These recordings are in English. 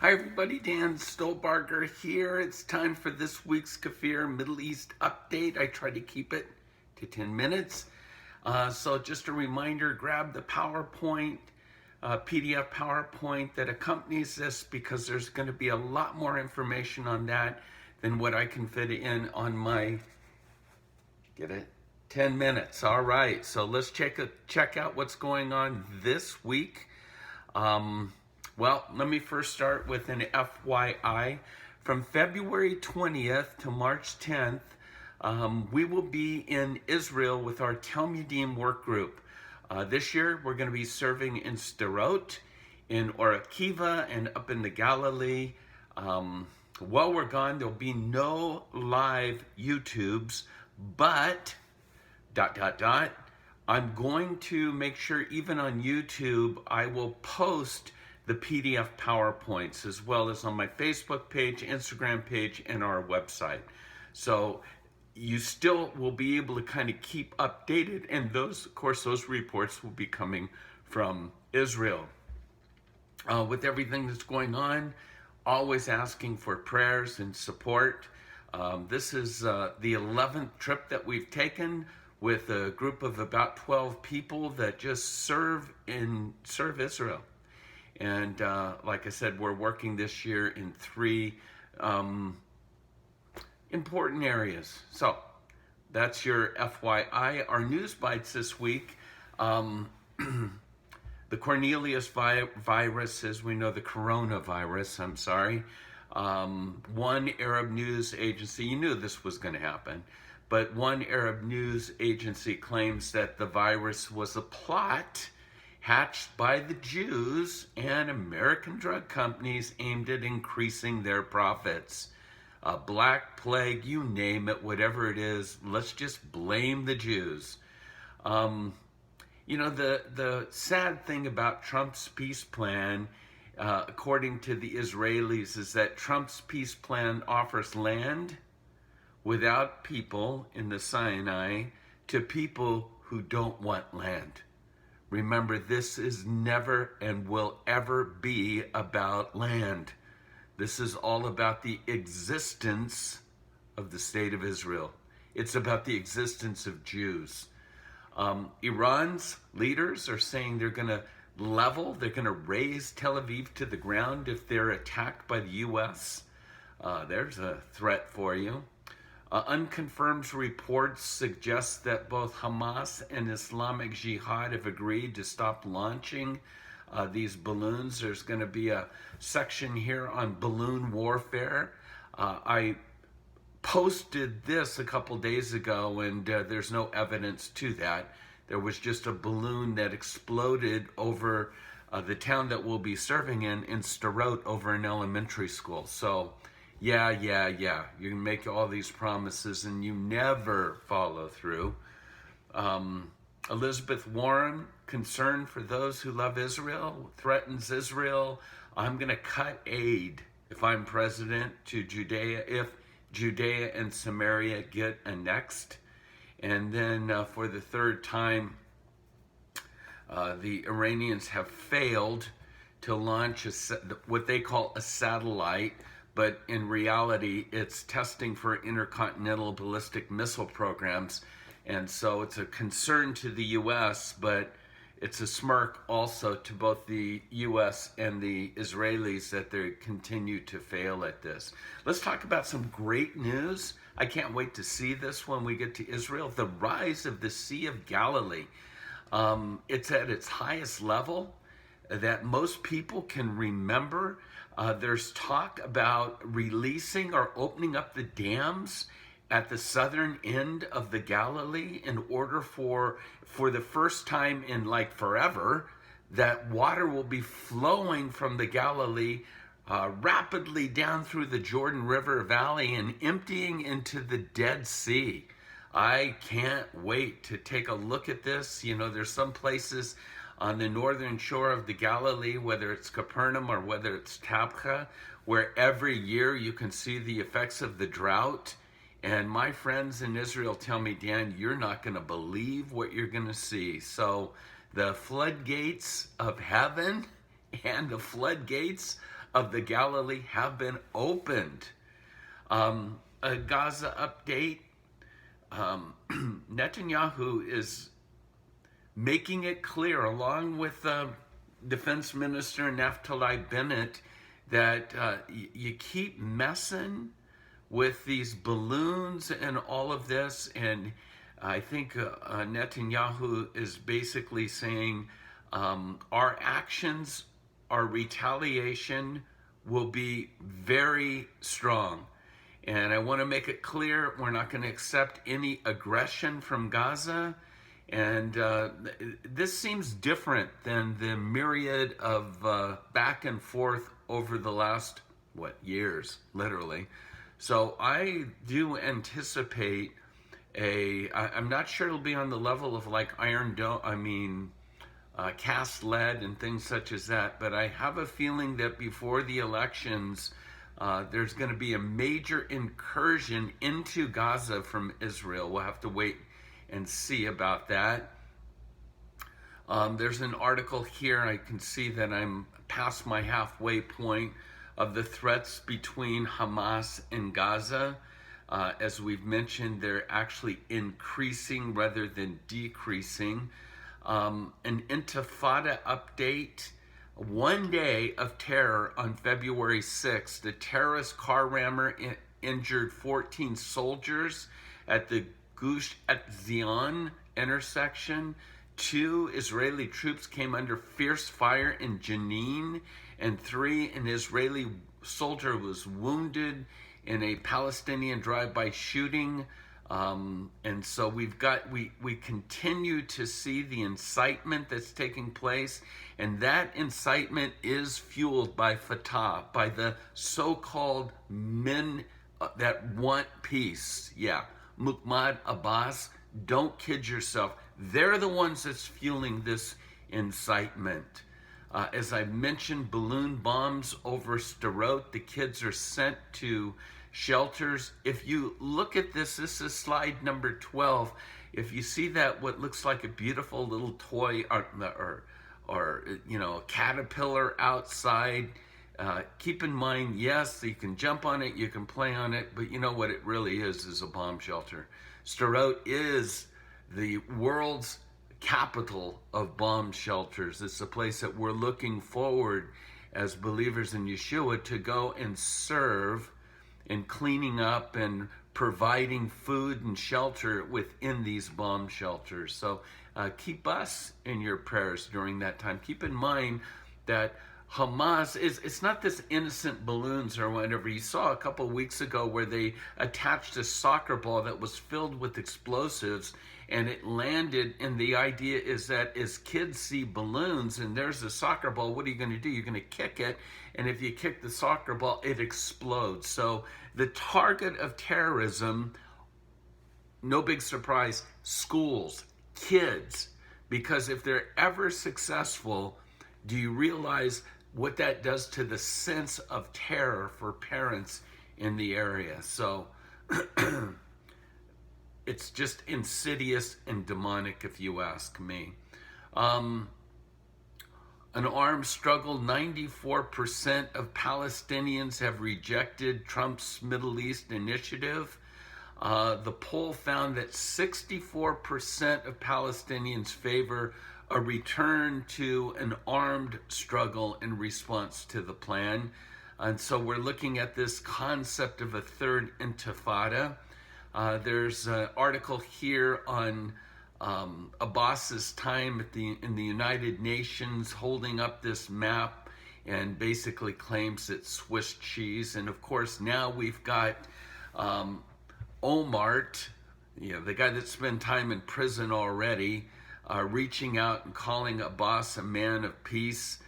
Hi everybody, Dan Stolbarger here. It's time for this week's KFIR Middle East update. I try to keep it to 10 minutes. So just a reminder, grab the PowerPoint, PDF PowerPoint that accompanies this because there's going to be a lot more information on that than what I can fit in on my, get it? 10 minutes. All right, so let's check out what's going on this week. Well, let me first start with an FYI. From February 20th to March 10th, we will be in Israel with our Talmudim work group. This year, we're going to be serving in Sderot, in Or Akiva, and up in the Galilee. While we're gone, there'll be no live YouTubes, but ... I'm going to make sure even on YouTube, I will post the PDF PowerPoints as well as on my Facebook page, Instagram page, and our website. So you still will be able to kind of keep updated, and those, of course, those reports will be coming from Israel. With everything that's going on, always asking for prayers and support. This is the 11th trip that we've taken with a group of about 12 people that just serve Israel. And like I said, we're working this year in 3 important areas. So that's your FYI. Our news bites this week. The Cornelius virus, as we know, the coronavirus, I'm sorry. One Arab news agency, you knew this was going to happen, but one Arab news agency claims that the virus was a plot hatched by the Jews and American drug companies aimed at increasing their profits. Black plague, you name it, whatever it is, let's just blame the Jews. You know, the sad thing about Trump's peace plan, according to the Israelis, is that Trump's peace plan offers land without people in the Sinai to people who don't want land. Remember, this is never and will ever be about land. This is all about the existence of the state of Israel. It's about the existence of Jews. Iran's leaders are saying they're going to they're going to raze Tel Aviv to the ground if they're attacked by the U.S. There's a threat for you. Unconfirmed reports suggest that both Hamas and Islamic Jihad have agreed to stop launching these balloons. There's going to be a section here on balloon warfare. I posted this a couple days ago, and there's no evidence to that. There was just a balloon that exploded over the town that we'll be serving in Sderot, over an elementary school. So yeah. You can make all these promises and you never follow through. Elizabeth Warren, concerned for those who love Israel, threatens Israel. I'm going to cut aid if I'm president to Judea if Judea and Samaria get annexed. And then for the third time, the Iranians have failed to launch what they call a satellite, but in reality, it's testing for intercontinental ballistic missile programs. And so it's a concern to the U.S., but it's a smirk also to both the U.S. and the Israelis that they continue to fail at this. Let's talk about some great news. I can't wait to see this when we get to Israel. The rise of the Sea of Galilee. It's at its highest level that most people can remember. There's talk about releasing or opening up the dams at the southern end of the Galilee in order for the first time in like forever, that water will be flowing from the Galilee rapidly down through the Jordan River Valley and emptying into the Dead Sea. I can't wait to take a look at this. You know, there's some places on the northern shore of the Galilee, whether it's Capernaum or whether it's Tabcha, where every year you can see the effects of the drought. And my friends in Israel tell me, Dan, you're not going to believe what you're going to see. So the floodgates of heaven and the floodgates of the Galilee have been opened. A Gaza update. Netanyahu is making it clear, along with Defense Minister Naftali Bennett, that you keep messing with these balloons and all of this. And I think Netanyahu is basically saying our actions, our retaliation will be very strong. And I want to make it clear, we're not going to accept any aggression from Gaza. And this seems different than the myriad of back and forth over the last, years, literally. So I do anticipate I'm not sure it'll be on the level of like cast lead and things such as that, but I have a feeling that before the elections, there's going to be a major incursion into Gaza from Israel. We'll have to wait and see about that. There's an article here. I can see that I'm past my halfway point of the threats between Hamas and Gaza. As we've mentioned, they're actually increasing rather than decreasing. An intifada update. One day of terror on February 6th. The terrorist car rammer injured 14 soldiers at the Gush Etzion intersection. 2 Israeli troops came under fierce fire in Jenin, and 3, an Israeli soldier was wounded in a Palestinian drive-by shooting. And so we continue to see the incitement that's taking place, and that incitement is fueled by Fatah, by the so-called men that want peace. Yeah, Mahmoud Abbas, don't kid yourself. They're the ones that's fueling this incitement. As I mentioned, balloon bombs over Sderot. The kids are sent to shelters. If you look at this is slide number 12. If you see that, what looks like a beautiful little toy or a caterpillar outside, keep in mind, yes, you can jump on it, you can play on it, but you know what it really is a bomb shelter. Sderot is the world's capital of bomb shelters. It's a place that we're looking forward as believers in Yeshua to go and serve in cleaning up and providing food and shelter within these bomb shelters. So keep us in your prayers during that time. Keep in mind that Hamas it's not this innocent balloons or whatever. You saw a couple of weeks ago where they attached a soccer ball that was filled with explosives, and it landed, and the idea is that as kids see balloons and there's a soccer ball, what are you going to do? You're going to kick it, and if you kick the soccer ball, it explodes. So the target of terrorism, no big surprise, schools, kids, because if they're ever successful, do you realize what that does to the sense of terror for parents in the area? So it's just insidious and demonic, if you ask me. An armed struggle. 94% of Palestinians have rejected Trump's Middle East initiative. The poll found that 64% of Palestinians favor a return to an armed struggle in response to the plan. And so we're looking at this concept of a third intifada. There's an article here on Abbas's time in the United Nations, holding up this map and basically claims it's Swiss cheese. And of course, now we've got Omart, the guy that spent time in prison already, reaching out and calling Abbas a man of peace.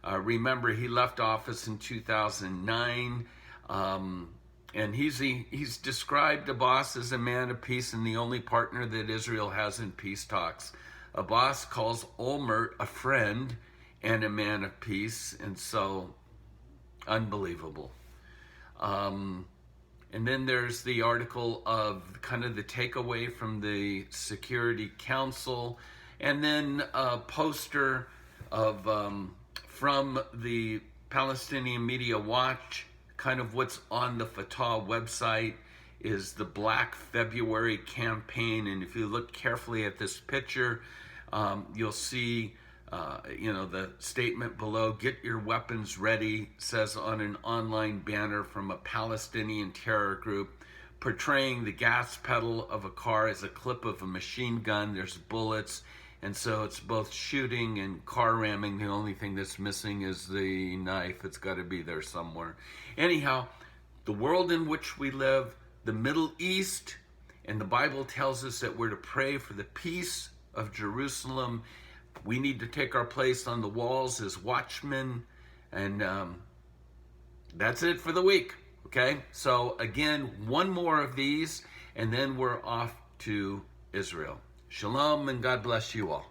Remember, he left office in 2009, and he's described Abbas as a man of peace and the only partner that Israel has in peace talks. Abbas calls Olmert a friend and a man of peace, and so unbelievable. And then there's the article of kind of the takeaway from the Security Council, and then a poster of from the Palestinian Media Watch, kind of what's on the Fatah website is the Black February campaign. And if you look carefully at this picture, you'll see the statement below, "Get your weapons ready," says on an online banner from a Palestinian terror group, portraying the gas pedal of a car as a clip of a machine gun. There's bullets, and so it's both shooting and car ramming. The only thing that's missing is the knife. It's got to be there somewhere. Anyhow, the world in which we live, the Middle East, and the Bible tells us that we're to pray for the peace of Jerusalem. We need to take our place on the walls as watchmen. And that's it for the week. Okay? So again, one more of these, and then we're off to Israel. Shalom, and God bless you all.